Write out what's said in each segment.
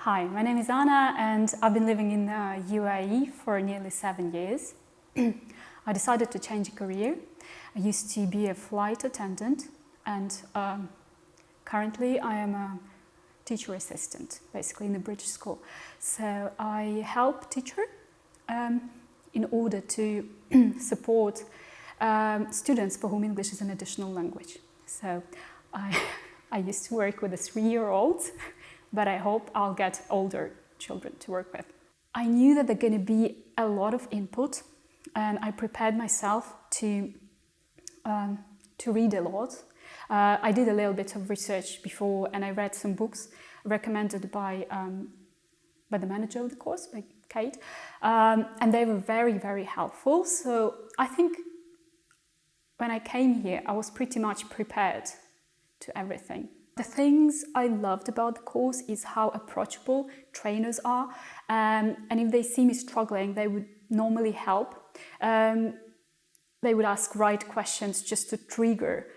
Hi, my name is Anna and I've been living in the UAE for nearly 7 years. I decided to change a career. I used to be a flight attendant and currently I am a teacher assistant, basically in a British school. So I help teacher in order to support students for whom English is an additional language. So I used to work with a 3-year-old, but I hope I'll get older children to work with. I knew that there are going to be a lot of input, and I prepared myself to read a lot. I did a little bit of research before, and I read some books recommended by the manager of the course, by Kate, and they were very, very helpful. So I think when I came here, I was pretty much prepared to everything. The things I loved about the course is how approachable trainers are, and if they see me struggling, they would normally help. They would ask right questions just to trigger,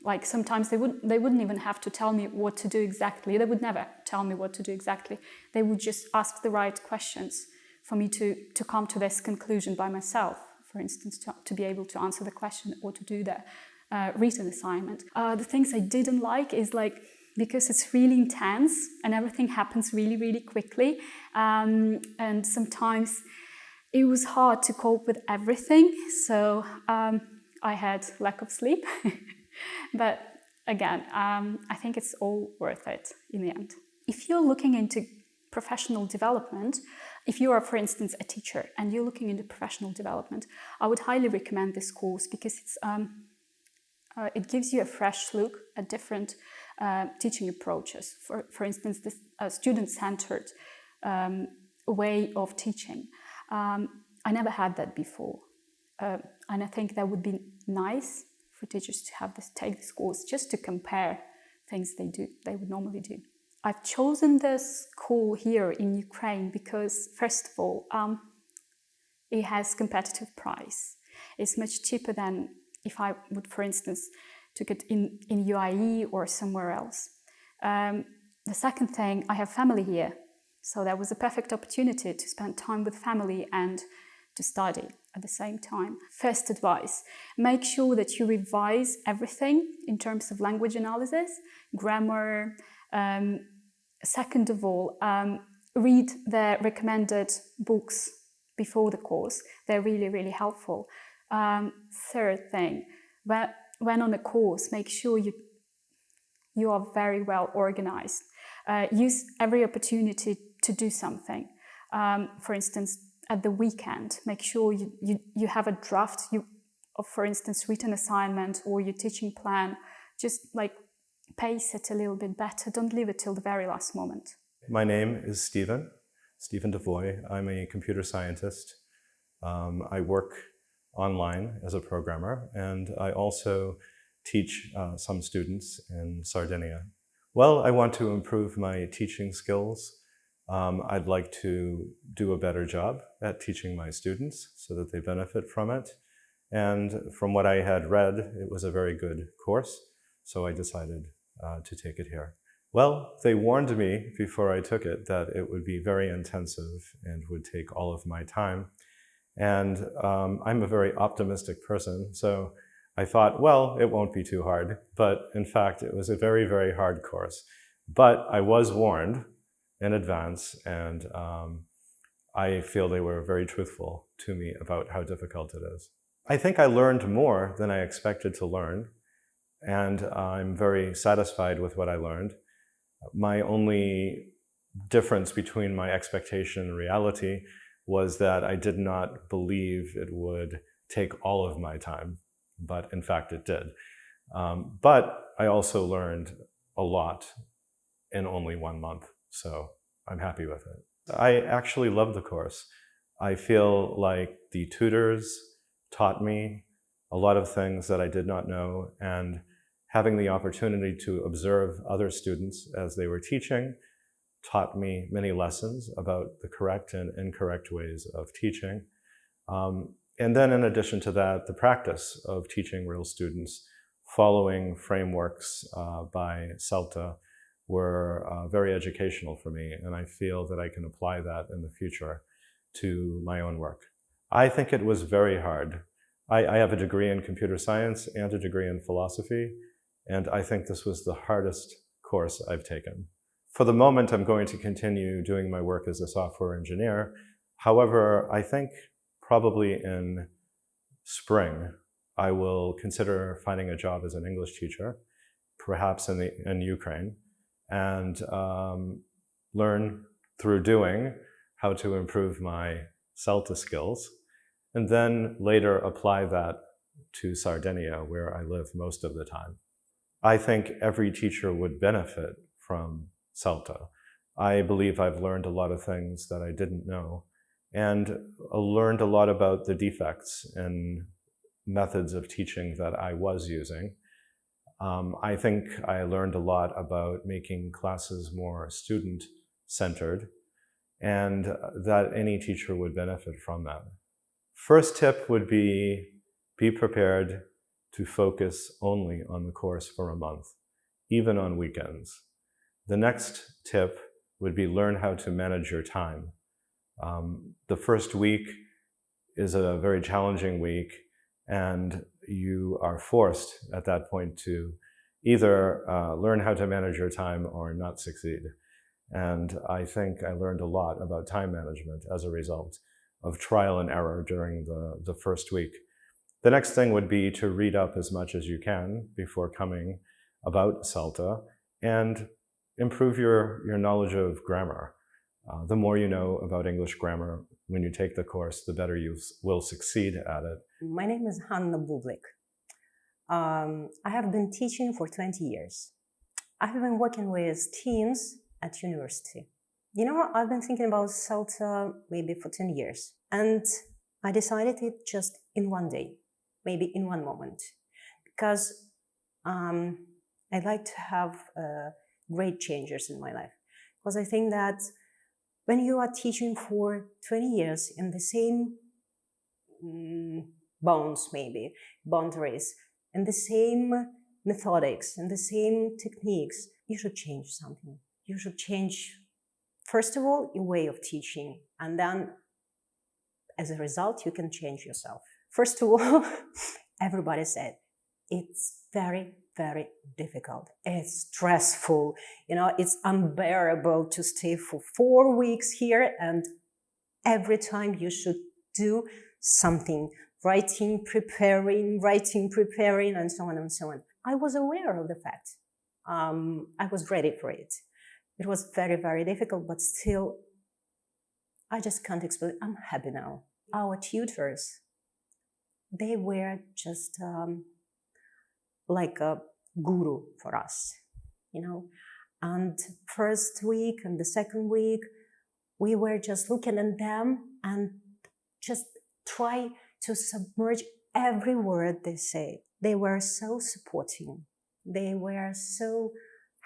like sometimes they wouldn't even have to tell me what to do exactly. They would never tell me what to do exactly. They would just ask the right questions for me to come to this conclusion by myself, for instance, to be able to answer the question or to do the written assignment. The things I didn't like is because it's really intense and everything happens really, really quickly, and sometimes it was hard to cope with everything, so I had lack of sleep. But again, I think it's all worth it in the end. If you're looking into professional development, if you are, for instance, a teacher and you're looking into professional development, I would highly recommend this course because it gives you a fresh look at different teaching approaches. For instance, this student-centered way of teaching. I never had that before, and I think that would be nice for teachers to take this course just to compare things they would normally do. I've chosen this school here in Ukraine because, first of all, it has competitive price. It's much cheaper than if I would, for instance, took it in UAE or somewhere else. The second thing, I have family here, so that was a perfect opportunity to spend time with family and to study at the same time. First advice, make sure that you revise everything in terms of language analysis, grammar. Second of all, read the recommended books before the course. They're really, really helpful. Third thing, when on a course, make sure you are very well organized. Use every opportunity to do something. For instance, at the weekend, make sure you have a draft of, for instance, written assignment or your teaching plan. Just pace it a little bit better. Don't leave it till the very last moment. My name is Stephen Devoy. I'm a computer scientist. I work online as a programmer, and I also teach some students in Sardinia. Well, I want to improve my teaching skills. I'd like to do a better job at teaching my students so that they benefit from it. And from what I had read, it was a very good course, so I decided to take it here. Well, they warned me before I took it that it would be very intensive and would take all of my time. And I'm a very optimistic person, so I thought, well, it won't be too hard. But in fact, it was a very, very hard course. But I was warned in advance, and I feel they were very truthful to me about how difficult it is. I think I learned more than I expected to learn, and I'm very satisfied with what I learned. My only difference between my expectation and reality was that I did not believe it would take all of my time, but in fact it did. But I also learned a lot in only 1 month, so I'm happy with it. I actually love the course. I feel like the tutors taught me a lot of things that I did not know, and having the opportunity to observe other students as they were teaching taught me many lessons about the correct and incorrect ways of teaching. And then in addition to that, the practice of teaching real students, following frameworks by CELTA, were very educational for me, and I feel that I can apply that in the future to my own work. I think it was very hard. I have a degree in computer science and a degree in philosophy, and I think this was the hardest course I've taken. For the moment, I'm going to continue doing my work as a software engineer. However, I think probably in spring, I will consider finding a job as an English teacher, perhaps in Ukraine, and learn through doing how to improve my CELTA skills, and then later apply that to Sardinia, where I live most of the time. I think every teacher would benefit from CELTA. I believe I've learned a lot of things that I didn't know, and learned a lot about the defects in methods of teaching that I was using. I think I learned a lot about making classes more student-centered, and that any teacher would benefit from that. First tip would be prepared to focus only on the course for a month, even on weekends. The next tip would be learn how to manage your time. The first week is a very challenging week, and you are forced at that point to either learn how to manage your time or not succeed. And I think I learned a lot about time management as a result of trial and error during the first week. The next thing would be to read up as much as you can before coming about CELTA and improve your knowledge of grammar. The more you know about English grammar when you take the course, the better you will succeed at it. My name is Bullock. I have been teaching for 20 years. I have been working with teens at university. You know, I've been thinking about CELTA maybe for 10 years, and I decided it just in one day, maybe in one moment, because I'd like to have great changes in my life. Because I think that when you are teaching for 20 years in the same boundaries, in the same methodics, in the same techniques, you should change something. You should change, first of all, your way of teaching, and then as a result, you can change yourself. First of all, everybody said, it's very, very difficult. It's stressful. You know, it's unbearable to stay for 4 weeks here, and every time you should do something, writing, preparing, and so on and so on. I was aware of the fact. I was ready for it. It was very, very difficult, but still, I just can't explain. I'm happy now. Our tutors, they were just like a guru for us, you know. And first week and the second week, we were just looking at them and just try to submerge every word they say. They were so supporting. They were so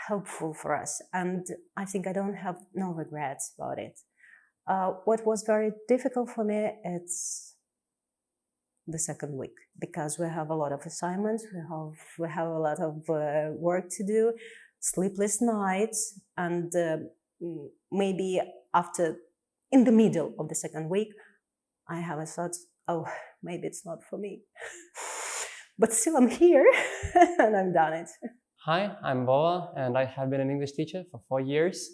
helpful for us, and I think I don't have no regrets about it. What was very difficult for me, it's the second week, because we have a lot of assignments, we have a lot of work to do, sleepless nights, and maybe in the middle of the second week, I have a thought, oh, maybe it's not for me. But still I'm here and I've done it. Hi, I'm Boa, and I have been an English teacher for 4 years.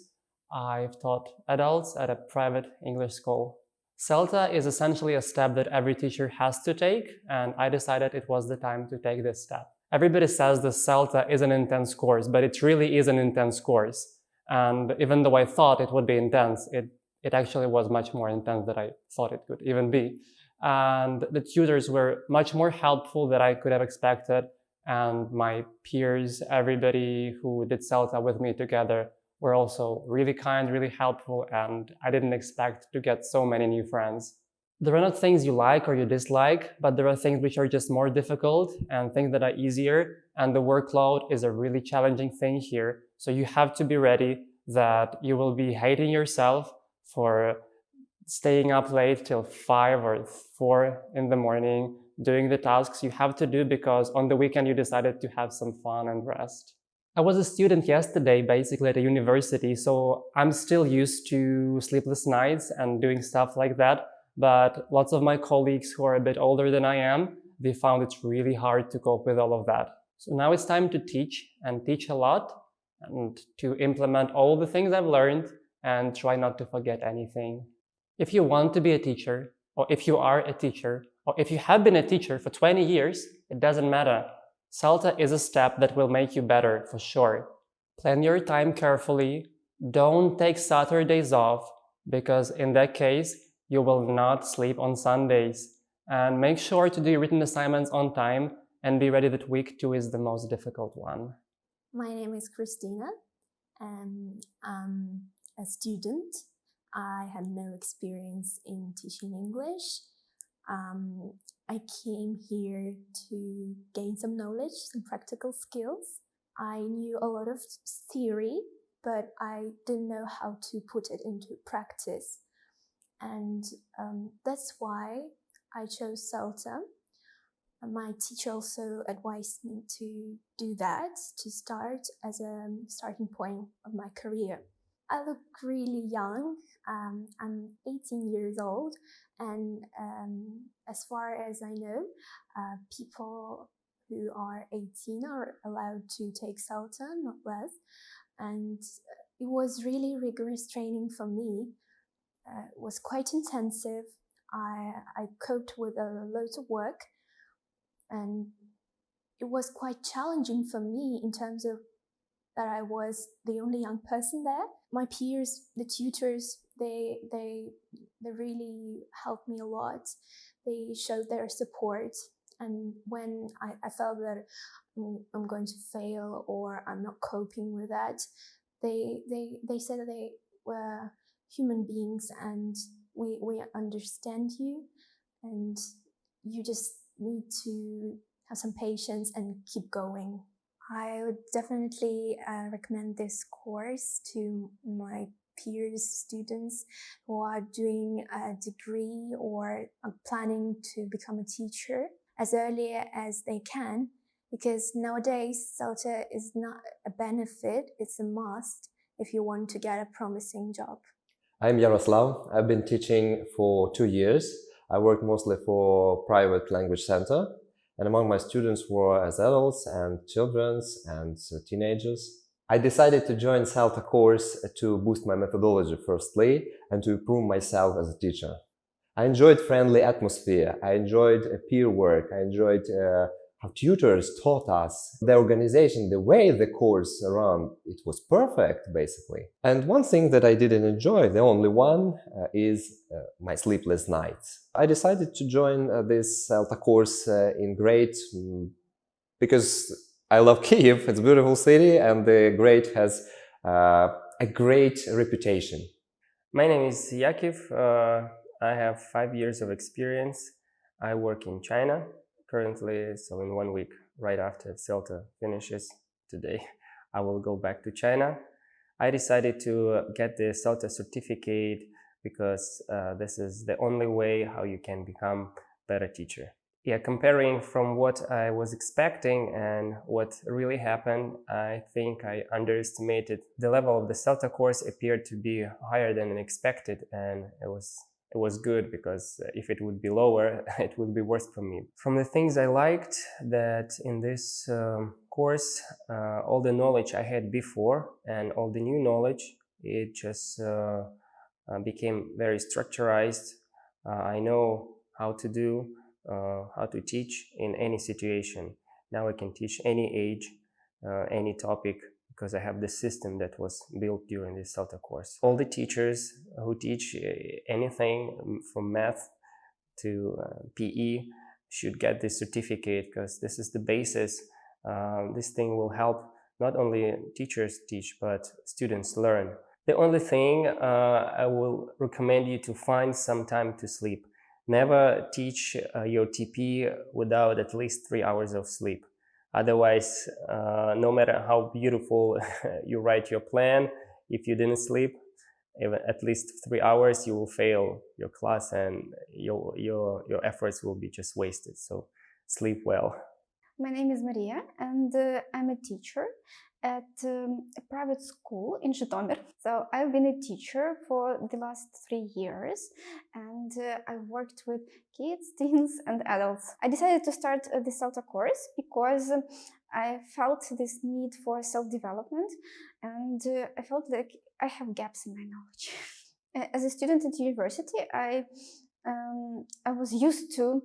I've taught adults at a private English school. CELTA is essentially a step that every teacher has to take, and I decided it was the time to take this step. Everybody says the CELTA is an intense course, but it really is an intense course. And even though I thought it would be intense, it actually was much more intense than I thought it could even be. And the tutors were much more helpful than I could have expected. And my peers, everybody who did CELTA with me together, were also really kind, really helpful, and I didn't expect to get so many new friends. There are not things you like or you dislike, but there are things which are just more difficult and things that are easier, and the workload is a really challenging thing here. So you have to be ready that you will be hating yourself for staying up late till 5 or 4 in the morning, doing the tasks you have to do because on the weekend you decided to have some fun and rest. I was a student yesterday, basically at a university, so I'm still used to sleepless nights and doing stuff like that. But lots of my colleagues who are a bit older than I am, they found it really hard to cope with all of that. So now it's time to teach, and teach a lot, and to implement all the things I've learned and try not to forget anything. If you want to be a teacher, or if you are a teacher, or if you have been a teacher for 20 years, it doesn't matter. CELTA is a step that will make you better, for sure. Plan your time carefully. Don't take Saturdays off, because in that case, you will not sleep on Sundays. And make sure to do your written assignments on time, and be ready that week 2 is the most difficult one. My name is Christina, and I'm a student. I had no experience in teaching English. I came here to gain some knowledge, some practical skills. I knew a lot of theory, but I didn't know how to put it into practice. And that's why I chose CELTA. My teacher also advised me to do that, to start as a starting point of my career. I look really young. I'm 18 years old, and as far as I know, people who are 18 are allowed to take CELTA, not less. And it was really rigorous training for me. It was quite intensive. I coped with a lot of work, and it was quite challenging for me in terms of that I was the only young person there. My peers, the tutors, they really helped me a lot. They showed their support. And when I felt that I'm going to fail or I'm not coping with that, they said that they were human beings and we understand you, and you just need to have some patience and keep going. I would definitely recommend this course to my peers, students who are doing a degree or are planning to become a teacher as early as they can, because nowadays CELTA is not a benefit, it's a must if you want to get a promising job. I'm Yaroslav. I've been teaching for 2 years. I work mostly for private language center, and among my students were as adults and children and teenagers. I decided to join CELTA course to boost my methodology firstly and to improve myself as a teacher. I enjoyed friendly atmosphere, I enjoyed peer work, I enjoyed how tutors taught us. The organization, the way the course ran, it was perfect, basically. And one thing that I didn't enjoy, the only one, is my sleepless nights. I decided to join this CELTA course in grade because I love Kyiv, it's a beautiful city, and the grade has a great reputation. My name is Yakiv. I have 5 years of experience. I work in China currently, so in 1 week, right after CELTA finishes today, I will go back to China. I decided to get the CELTA certificate because this is the only way how you can become a better teacher. Yeah, comparing from what I was expecting and what really happened, I think I underestimated. The level of the CELTA course appeared to be higher than expected, and it was good, because if it would be lower, it would be worse for me. From the things I liked, that in this course, all the knowledge I had before and all the new knowledge, it just became very structurized. I know how to do, how to teach in any situation. Now I can teach any age, any topic, because I have the system that was built during this CELTA course. All the teachers who teach anything from math to PE should get this certificate, because this is the basis. This thing will help not only teachers teach, but students learn. The only thing I will recommend you to find some time to sleep. Never teach your TP without at least 3 hours of sleep. Otherwise, no matter how beautiful you write your plan, if you didn't sleep even at least 3 hours, you will fail your class and your efforts will be just wasted. So sleep well. My name is Maria, and I'm a teacher at a private school in Zhytomyr. So I've been a teacher for the last 3 years, and I worked with kids, teens, and adults. I decided to start the CELTA course because I felt this need for self-development, and I felt like I have gaps in my knowledge. As a student at university, I was used to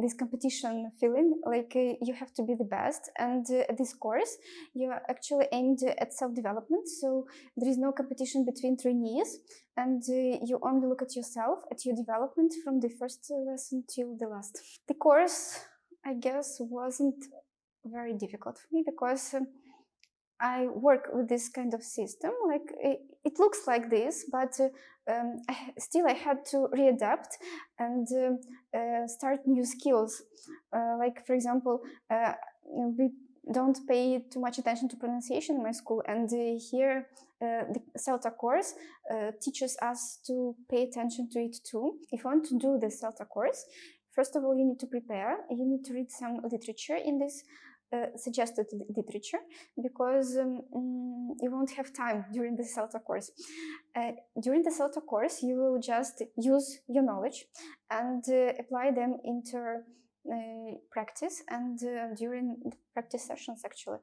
this competition feeling, like you have to be the best, and at this course you are actually aimed at self-development, so there is no competition between trainees, and you only look at yourself, at your development from the first lesson till the last. The course, I guess, wasn't very difficult for me because I work with this kind of system, like it looks like this, but I had to readapt and start new skills. Like, for example, we don't pay too much attention to pronunciation in my school, and here the CELTA course teaches us to pay attention to it too. If you want to do the CELTA course, first of all, you need to prepare. You need to read some literature in this suggested literature, because you won't have time during the CELTA course. During the CELTA course, you will just use your knowledge and apply them into practice, and during the practice sessions, actually.